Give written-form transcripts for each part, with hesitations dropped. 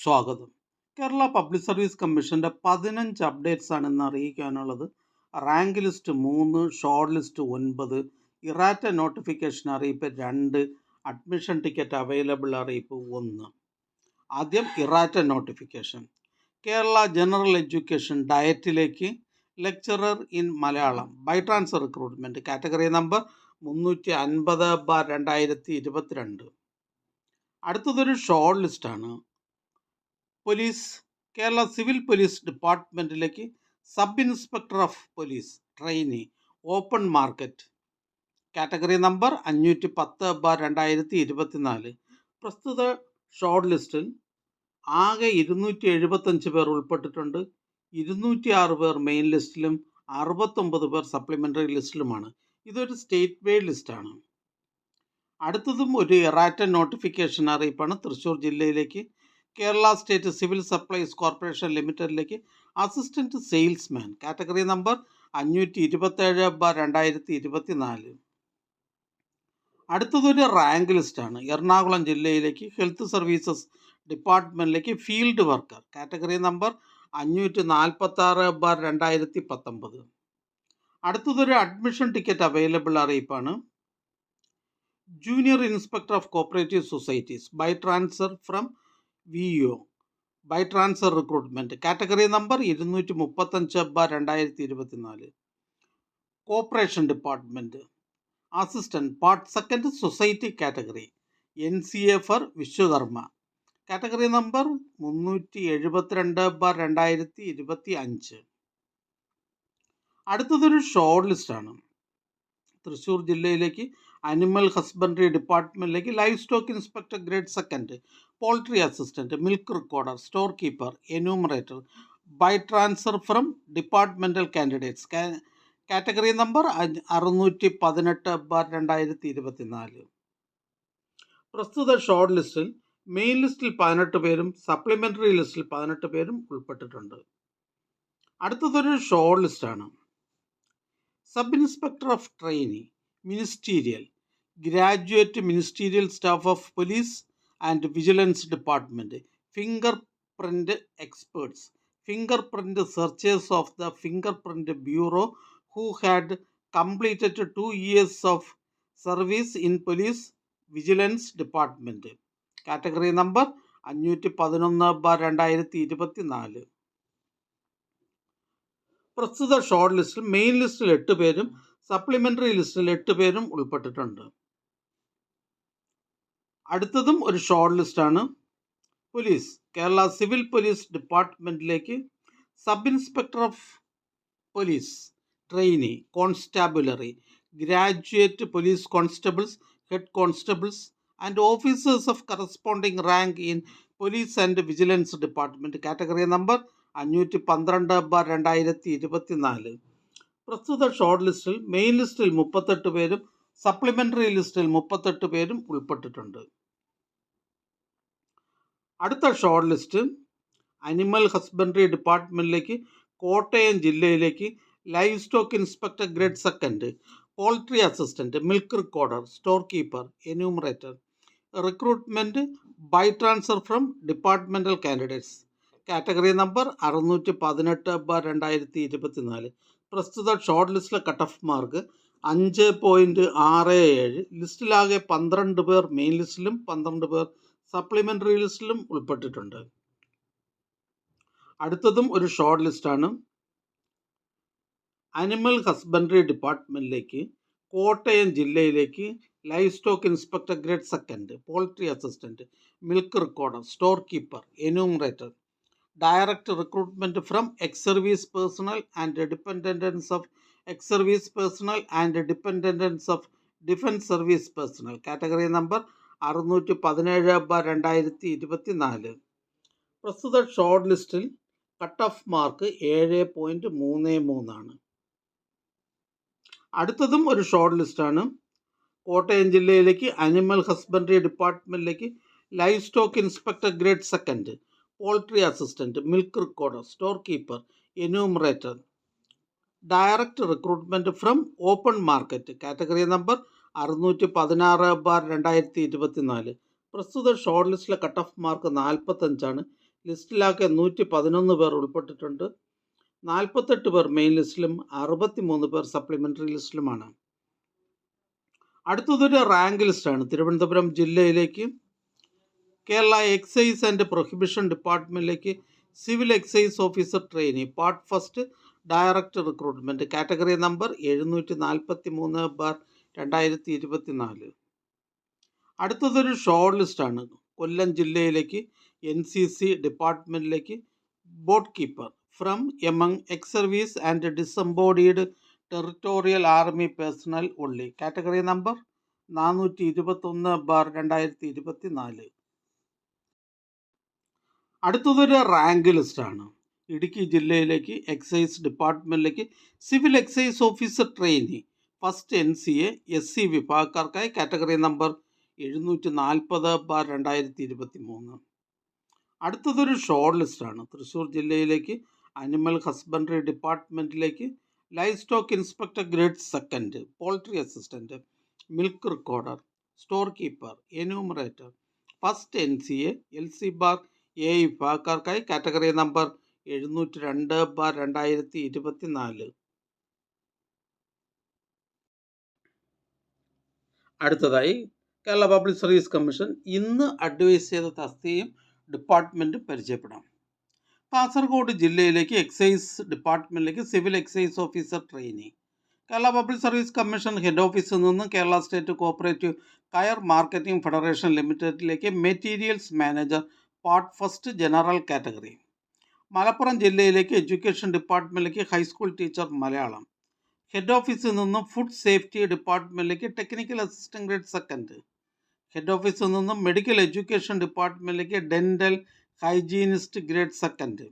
സ്വാഗതം. Kerala public service കമ്മീഷൻ്റെ 15 updates ആണ് ഇന്ന് അറിയിക്കാനുള്ളത്. Rank list 3, short list 9, errata notification അറിയിപ്പ് 2, അഡ്മിഷൻ ടിക്കറ്റ് അവൈലബിൾ അറിയിപ്പ് 1. ആദ്യം errata notification. Kerala general education ഡയറ്റിലേക്ക് lecturer in Malayalam by transfer recruitment category number 350/2022. അടുത്തതൊരു ഷോർട്ട് ലിസ്റ്റാണ്. പോലീസ് കേരള സിവിൽ പോലീസ് ഡിപ്പാർട്ട്മെൻറ്റിലേക്ക് sub inspector of police trainee open market category number 510/2024. പ്രസ്തുത short ലിസ്റ്റിൽ ആകെ 275 പേർ ഉൾപ്പെട്ടിട്ടുണ്ട്. 206 പേർ മെയിൻ ലിസ്റ്റിലും 69 പേർ സപ്ലിമെൻ്ററി ലിസ്റ്റിലുമാണ്. ഇതൊരു സ്റ്റേറ്റ് വൈഡ് ലിസ്റ്റാണ്. അടുത്തതും ഒരു ഇറാറ്റ നോട്ടിഫിക്കേഷൻ അറിയിപ്പാണ്. തൃശ്ശൂർ ജില്ലയിലേക്ക് Kerala state civil supplies corporation ലിമിറ്റഡിലേക്ക് അസിസ്റ്റൻറ്റ് സെയിൽസ്മാൻ കാറ്റഗറി നമ്പർ 527/2024. അടുത്തതൊരു റാങ്ക് ലിസ്റ്റാണ്. എറണാകുളം ജില്ലയിലേക്ക് ഹെൽത്ത് സർവീസസ് ഡിപ്പാർട്ട്മെൻറ്റിലേക്ക് ഫീൽഡ് വർക്കർ കാറ്റഗറി നമ്പർ 546/2019. അടുത്തതൊരു അഡ്മിഷൻ ടിക്കറ്റ് അവൈലബിൾ അറിയിപ്പാണ്. Junior inspector of cooperative societies by transfer from VO by transfer recruitment category number 235/2024. Cooperation department assistant part second society category NCA for Vishwakarma category number 372/2025. അടുത്തതൊരു short ലിസ്റ്റാണ്. തൃശ്ശൂർ ജില്ലയിലേക്ക് animal husbandry ഡിപ്പാർട്ട്മെൻറ്റിലേക്ക് livestock inspector grade second poultry assistant milk recorder store keeper enumerator by transfer from departmental candidates category number 618/2024. പ്രസ്തുത short ലിസ്റ്റിൽ main ലിസ്റ്റിൽ 18 പേരും supplementary ലിസ്റ്റിൽ 18 പേരും ഉൾപ്പെട്ടിട്ടുണ്ട്. അടുത്തതൊരു ഷോർട്ട് ലിസ്റ്റാണ്. Sub inspector of trainee ministerial graduate ministerial staff of police and vigilance department fingerprint experts fingerprint searchers of the fingerprint bureau who had completed 2 years of service in police vigilance department category number 511/2024. പ്രസ്തുത short ലിസ്റ്റിൽ main ലിസ്റ്റിൽ 8 പേരും supplementary ലിസ്റ്റിൽ 8 പേരും ഉൾപ്പെട്ടിട്ടുണ്ട്. അടുത്തതും ഒരു short ലിസ്റ്റാണ്. പോലീസ് കേരള സിവിൽ പോലീസ് ഡിപ്പാർട്ട്മെൻറ്റിലേക്ക് sub inspector of police trainee constabulary graduate police constables head constables and officers of corresponding rank in police and vigilance department category number 512/2024. പ്രസ്തുത ഷോർട്ട് ലിസ്റ്റിൽ മെയിൻ ലിസ്റ്റിൽ 38 പേരും സപ്ലിമെൻ്ററി ലിസ്റ്റിൽ 38 പേരും ഉൾപ്പെട്ടിട്ടുണ്ട്. അടുത്ത ഷോർട്ട് ലിസ്റ്റ് അനിമൽ ഹസ്ബൻഡറി ഡിപ്പാർട്ട്മെൻറ്റിലേക്ക് കോട്ടയം ജില്ലയിലേക്ക് livestock inspector grade second poultry assistant milk recorder store keeper enumerator recruitment by transfer from departmental candidates category number 618/2024. പ്രസ്തുത ഷോർട്ട് ലിസ്റ്റിലെ കട്ട് ഓഫ് മാർക്ക് 5.67. ലിസ്റ്റിലാകെ 12 പേർ മെയിൻ ലിസ്റ്റിലും 12 പേർ സപ്ലിമെൻ്ററി ലിസ്റ്റിലും ഉൾപ്പെട്ടിട്ടുണ്ട്. അടുത്തതും ഒരു ഷോർട്ട് ലിസ്റ്റാണ്. അനിമൽ ഹസ്ബൻഡറി ഡിപ്പാർട്ട്മെൻറ്റിലേക്ക് കോട്ടയം ജില്ലയിലേക്ക് livestock inspector grade second poultry assistant milk recorder store keeper enumerator direct recruitment from ex service personal and dependence of ex service personal and dependence of defence service personal category number 617/2024. പ്രസ്തുത short ലിസ്റ്റിൽ cut off mark 7.33 ആണ്. അടുത്തതും ഒരു short ലിസ്റ്റാണ്. കോട്ടയം ജില്ലയിലേക്ക് animal husbandry ഡിപ്പാർട്ട്മെൻറ്റിലേക്ക് livestock inspector grade second poultry assistant milk recorder store keeper enumerator direct recruitment from open market category number 616/2024. പ്രസ്തുത short ലിസ്റ്റിലെ കട്ട് ഓഫ് മാർക്ക് 45 ആണ്. ലിസ്റ്റിലാകെ 111 പേർ ഉൾപ്പെട്ടിട്ടുണ്ട്. 48 പേർ മെയിൻ ലിസ്റ്റിലും 63 പേർ സപ്ലിമെൻ്ററി ലിസ്റ്റിലുമാണ്. അടുത്തതൊരു റാങ്ക് ലിസ്റ്റാണ്. തിരുവനന്തപുരം ജില്ലയിലേക്ക് കേരള എക്സൈസ് ആൻഡ് പ്രൊഹിബിഷൻ ഡിപ്പാർട്ട്മെൻറ്റിലേക്ക് civil excise officer trainee part first direct recruitment category number 743/2024. അടുത്തതൊരു ഷോർട്ട് ലിസ്റ്റാണ്. കൊല്ലം ജില്ലയിലേക്ക് NCC ഡിപ്പാർട്ട്മെൻറ്റിലേക്ക് boat keeper from among ex service and disembodied territorial army personnel only category number 421/2024. അടുത്തതൊരു rank ലിസ്റ്റാണ്. ഇടുക്കി ജില്ലയിലേക്ക് എക്സൈസ് ഡിപ്പാർട്ട്മെൻറ്റിലേക്ക് civil excise officer trainee first NCA SC വിഭാഗക്കാർക്കായി category number 740/2023. അടുത്തതൊരു ഷോർട്ട് ലിസ്റ്റാണ്. തൃശ്ശൂർ ജില്ലയിലേക്ക് അനിമൽ ഹസ്ബൻഡറി ഡിപ്പാർട്ട്മെൻറ്റിലേക്ക് livestock inspector grade second poultry assistant milk recorder store keeper enumerator first NCA LC bar A വിഭാഗക്കാർക്കായി category number 702/2024. അടുത്തതായി Kerala public service commission ഇന്ന് advise ചെയ്ത തസ്തികയും ഡിപ്പാർട്ട്മെൻറ്റും പരിചയപ്പെടാം. കാസർഗോഡ് ജില്ലയിലേക്ക് എക്സൈസ് ഡിപ്പാർട്ട്മെൻറ്റിലേക്ക് civil excise officer trainee Kerala public service commission head ഓഫീസിൽ നിന്ന് Kerala state cooperative coir marketing federation ലിമിറ്റഡിലേക്ക് materials manager part first general category. Malappuram ജില്ലയിലേക്ക് എഡ്യൂക്കേഷൻ ഡിപ്പാർട്ട്മെൻറ്റിലേക്ക് ഹൈസ്കൂൾ ടീച്ചർ മലയാളം. ഹെഡ് ഓഫീസിൽ നിന്നും food safety ഡിപ്പാർട്ട്മെൻറ്റിലേക്ക് technical assistant grade second. Head ഓഫീസിൽ നിന്നും മെഡിക്കൽ എഡ്യൂക്കേഷൻ ഡിപ്പാർട്ട്മെൻറ്റിലേക്ക് dental hygienist grade second.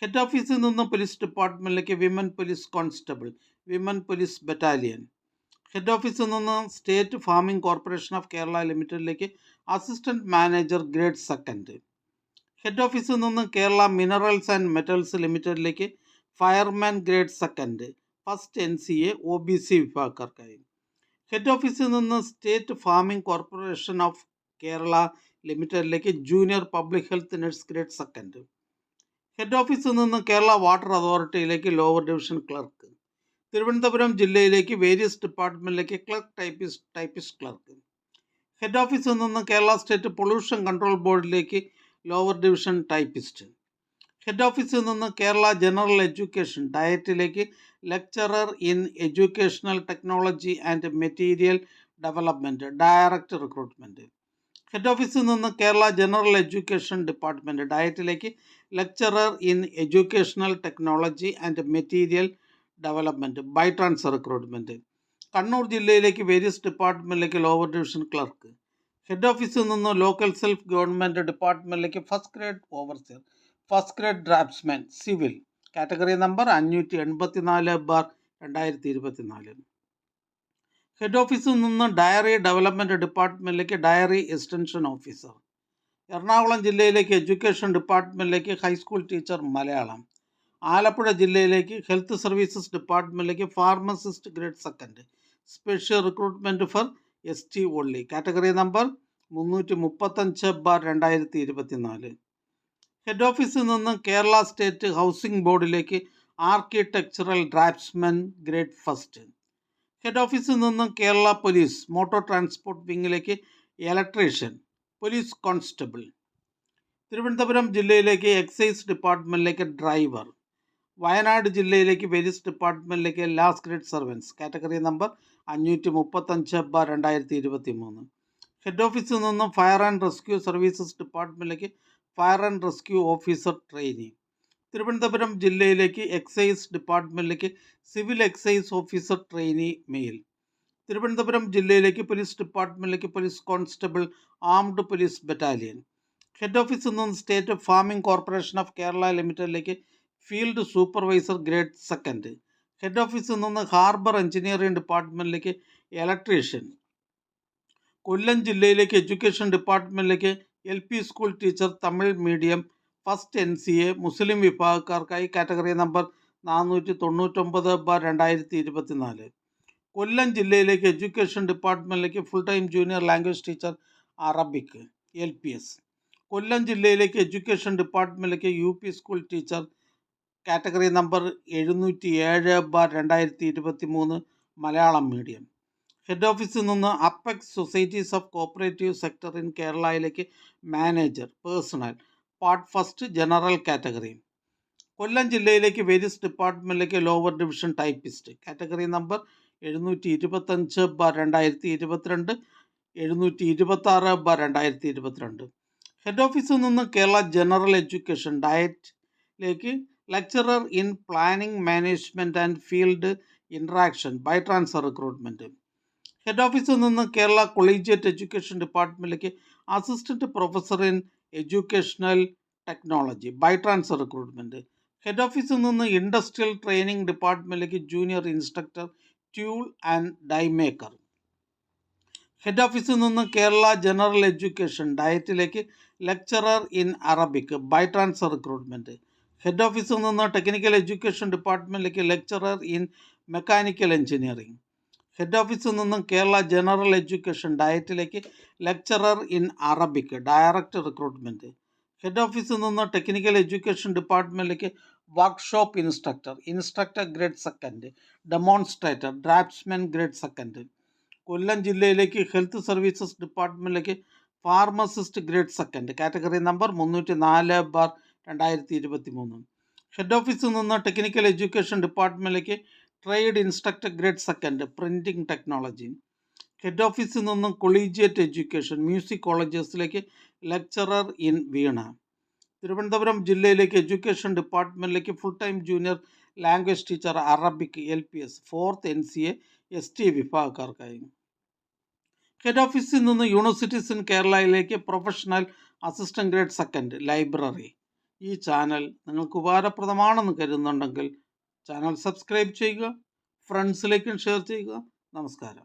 Head ഓഫീസിൽ നിന്നും പോലീസ് ഡിപ്പാർട്ട്മെൻറ്റിലേക്ക് women police constable women police battalion. Head ഓഫീസിൽ നിന്ന് state farming corporation of Kerala ലിമിറ്റഡിലേക്ക് assistant manager grade second. Head ഓഫീസിൽ നിന്ന് കേരള മിനറൽസ് ആൻഡ് മെറ്റൽസ് ലിമിറ്റഡിലേക്ക് fireman grade second first NCA OBC വിഭാഗക്കാർക്കായി. ഹെഡ് ഓഫീസിൽ നിന്ന് state farming corporation of Kerala ലിമിറ്റഡിലേക്ക് junior public health nurse grade second. Head ഓഫീസിൽ നിന്ന് കേരള വാട്ടർ അതോറിറ്റിയിലേക്ക് ലോവർ ഡിവിഷൻ ക്ലർക്ക്. തിരുവനന്തപുരം ജില്ലയിലേക്ക് വേരിയസ് ഡിപ്പാർട്ട്മെൻറ്റിലേക്ക് ക്ലർക്ക് ടൈപ്പിസ്റ്റ് ക്ലർക്ക്. ഹെഡ് ഓഫീസിൽ നിന്ന് കേരള സ്റ്റേറ്റ് പൊല്യൂഷൻ കൺട്രോൾ ബോർഡിലേക്ക് ലോവർ ഡിവിഷൻ ടൈപ്പിസ്റ്റ്. ഹെഡ് ഓഫീസിൽ നിന്ന് കേരള ജനറൽ എഡ്യൂക്കേഷൻ ഡയറ്റിലേക്ക് lecturer in educational technology and material development direct recruitment. Head ഓഫീസിൽ നിന്ന് കേരള ജനറൽ എഡ്യൂക്കേഷൻ ഡിപ്പാർട്ട്മെൻറ്റ് ഡയറ്റിലേക്ക് lecturer in educational technology and material development by transfer recruitment. Kannur ജില്ലയിലേക്ക് various ഡിപ്പാർട്ട്മെൻറ്റിലേക്ക് lower division clerk. Head ഓഫീസിൽ നിന്ന് ലോക്കൽ സെൽഫ് ഗവൺമെൻറ് ഡിപ്പാർട്ട്മെൻറ്റിലേക്ക് first grade overseer first grade draftsman civil category number 584/2024. Head ഓഫീസിൽ നിന്ന് dairy development ഡിപ്പാർട്ട്മെൻറ്റിലേക്ക് dairy extension officer. Ernakulam ജില്ലയിലേക്ക് education ഡിപ്പാർട്ട്മെൻറ്റിലേക്ക് ഹൈസ്കൂൾ ടീച്ചർ മലയാളം. ആലപ്പുഴ ജില്ലയിലേക്ക് ഹെൽത്ത് സർവീസസ് ഡിപ്പാർട്ട്മെൻറ്റിലേക്ക് pharmacist grade second special recruitment for ST only category number 335/2024. Head ഓഫീസിൽ നിന്ന് Kerala state housing ബോർഡിലേക്ക് architectural draftsman grade first. Head ഓഫീസിൽ നിന്ന് കേരള പോലീസ് മോട്ടോർ ട്രാൻസ്പോർട്ട് വിങ്ങിലേക്ക് ഇലക്ട്രീഷ്യൻ പോലീസ് കോൺസ്റ്റബിൾ. തിരുവനന്തപുരം ജില്ലയിലേക്ക് എക്സൈസ് ഡിപ്പാർട്ട്മെൻറ്റിലേക്ക് ഡ്രൈവർ. വയനാട് ജില്ലയിലേക്ക് വേരിയസ് ഡിപ്പാർട്ട്മെൻറ്റിലേക്ക് last grade servants category number 535/2023. Head ഓഫീസിൽ നിന്നും ഫയർ ആൻഡ് റെസ്ക്യൂ സർവീസസ് ഡിപ്പാർട്ട്മെൻറ്റിലേക്ക് fire and rescue officer trainee. Thiruvananthapuram ജില്ലയിലേക്ക് എക്സൈസ് ഡിപ്പാർട്ട്മെൻറ്റിലേക്ക് civil excise officer trainee male. Thiruvananthapuram ജില്ലയിലേക്ക് പോലീസ് ഡിപ്പാർട്ട്മെൻറ്റിലേക്ക് police constable armed police battalion. Head ഓഫീസിൽ നിന്ന് state farming corporation of Kerala ലിമിറ്റഡിലേക്ക് field supervisor grade second. Head ഓഫീസിൽ നിന്ന് ഹാർബർ എഞ്ചിനീയറിംഗ് ഡിപ്പാർട്ട്മെൻറ്റിലേക്ക് ഇലക്ട്രീഷ്യൻ. കൊല്ലം ജില്ലയിലേക്ക് എഡ്യൂക്കേഷൻ ഡിപ്പാർട്ട്മെൻറ്റിലേക്ക് LP school teacher Tamil medium first NCA Muslim വിഭാഗക്കാർക്കായി കാറ്റഗറി നമ്പർ 499/2024. കൊല്ലം ജില്ലയിലേക്ക് എഡ്യൂക്കേഷൻ ഡിപ്പാർട്ട്മെൻറ്റിലേക്ക് full time junior language teacher Arabic LPS. Kollam ജില്ലയിലേക്ക് എഡ്യൂക്കേഷൻ ഡിപ്പാർട്ട്മെൻറ്റിലേക്ക് UP school teacher category number 707/2023 Malayalam medium. Head ഓഫീസിൽ നിന്ന് apex societies of cooperative sector in കേരളയിലേക്ക് manager personnel part first general category. Kollam ജില്ലയിലേക്ക് various ഡിപ്പാർട്ട്മെൻറ്റിലേക്ക് lower division typist category number 725/2022 726/2022. Head ഓഫീസിൽ നിന്ന് Kerala general education ഡയറ്റിലേക്ക് lecturer in planning management and field interaction by transfer recruitment. Head ഓഫീസിൽ നിന്ന് Kerala collegiate education ഡിപ്പാർട്ട്മെൻറ്റിലേക്ക് assistant professor in educational technology by transfer recruitment. Head ഓഫീസിൽ നിന്ന് industrial training ഡിപ്പാർട്ട്മെൻറ്റിലേക്ക് junior instructor tool and die maker. Head ഓഫീസിൽ നിന്ന് Kerala general education ഡയറ്റിലേക്ക് lecturer in Arabic by transfer recruitment. Head ഓഫീസിൽ നിന്ന് ടെക്നിക്കൽ എഡ്യൂക്കേഷൻ ഡിപ്പാർട്ട്മെൻറ്റിലേക്ക് lecturer in mechanical engineering. Head ഓഫീസിൽ നിന്ന് കേരള ജനറൽ എഡ്യൂക്കേഷൻ ഡയറ്റിലേക്ക് lecturer in Arabic direct recruitment. Head ഓഫീസിൽ നിന്ന് ടെക്നിക്കൽ എഡ്യൂക്കേഷൻ ഡിപ്പാർട്ട്മെൻറ്റിലേക്ക് workshop instructor instructor grade second demonstrator draftsman grade second. Kollam ജില്ലയിലേക്ക് ഹെൽത്ത് സർവീസസ് ഡിപ്പാർട്ട്മെൻറ്റിലേക്ക് pharmacist grade second category number 304/2023. Head ഓഫീസിൽ നിന്ന് ടെക്നിക്കൽ എഡ്യൂക്കേഷൻ ഡിപ്പാർട്ട്മെൻറ്റിലേക്ക് trade instructor grade second printing technology. Head ഓഫീസിൽ നിന്നും കൊളീജിയറ്റ് എഡ്യൂക്കേഷൻ മ്യൂസിക് കോളേജസിലേക്ക് lecturer in veena. Thiruvananthapuram ജില്ലയിലേക്ക് education ഡിപ്പാർട്ട്മെൻറ്റിലേക്ക് full time junior language teacher Arabic LPS 4th NCA ST വിഭാഗക്കാർക്കായി. Head ഓഫീസിൽ നിന്ന് യൂണിവേഴ്സിറ്റീസ് ഇൻ കേരളയിലേക്ക് professional assistant grade second library. ഈ ചാനൽ നിങ്ങൾക്ക് ഉപകാരപ്രദമാണെന്ന് കരുതുന്നുണ്ടെങ്കിൽ ചാനൽ സബ്സ്ക്രൈബ് ചെയ്യുക, ഫ്രണ്ട്സിലേക്കും ഷെയർ ചെയ്യുക. നമസ്കാരം.